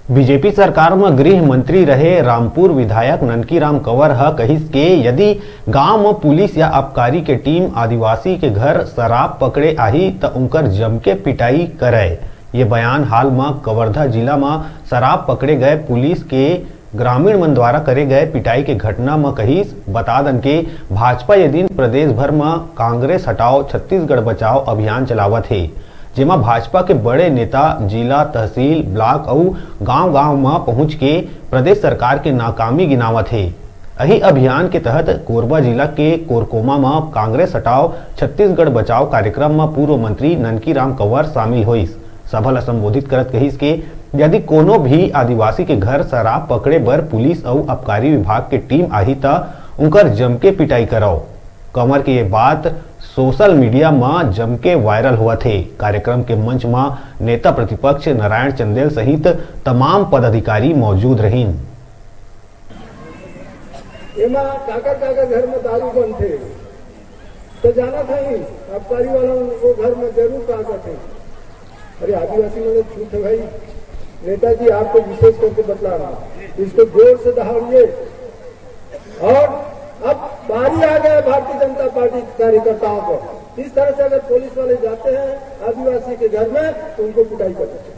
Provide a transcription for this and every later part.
BJP सरकार में गृह मंत्री रहे रामपुर विधायक ननकीराम कंवर ह कहिस के यदि गांव में पुलिस या आबकारी के टीम आदिवासी के घर शराब पकड़े आही तो उनकर जम के पिटाई करे। ये बयान हाल में कवर्धा जिला में शराब पकड़े गए पुलिस के ग्रामीण मन द्वारा करे गए पिटाई के घटना में कहिस। बता दन के भाजपा ये दिन प्रदेश भर में कांग्रेस हटाओ छत्तीसगढ़ बचाओ अभियान चलावत है, जेमा भाजपा के बड़े नेता जिला तहसील ब्लॉक और गांव-गांव में पहुंच के प्रदेश सरकार के नाकामी गिनावत है। यही अभियान के तहत कोरबा जिला के कोरकोमा में कांग्रेस हटाओ छत्तीसगढ़ बचाओ कार्यक्रम में पूर्व मंत्री ननकीराम कंवर शामिल होइस। सभा ला संबोधित करत कहिस के यदि कोनो भी आदिवासी के घर शराब पकड़े बर पुलिस और आबकारी विभाग के टीम आही त उनकर जम के पिटाई कराओ। कंवर की ये बात सोशल मीडिया में जम के वायरल हुआ थे। कार्यक्रम के मंच में नेता प्रतिपक्ष नारायण चंदेल सहित तमाम पदाधिकारी मौजूद रहीन। काका घर में दारू बंद थे तो जाना था ही आबकारी वाला वो घर में जरूर कहा थे। अरे आदिवासी वाले झूठ है भाई। नेताजी आपको विशेष करके बतला रहा, इसको जोर से दहाड़िए। और अब बारी आ गया भारतीय जनता पार्टी कार्यकर्ताओं को। इस तरह से अगर पुलिस वाले जाते हैं आदिवासी के घर में तो उनको पिटाई करते हैं।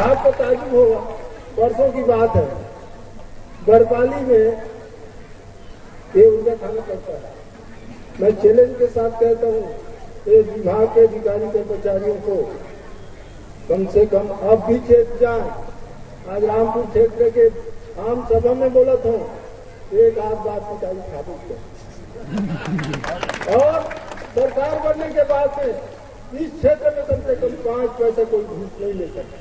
आपको ताजुब होगा, परसों की बात है, बरपाली में ये उनका खाना पड़ता है। मैं चैलेंज के साथ कहता हूँ ये विभाग के अधिकारी कर्मचारियों को कम से कम अब भी क्षेत्र जाए। आज रामपुर क्षेत्र के आम सभा में बोला था एक आध बात पिटाई साबित और सरकार बनने के बाद में इस क्षेत्र में कम से कम 5 पैसे कोई घूस नहीं ले सकता।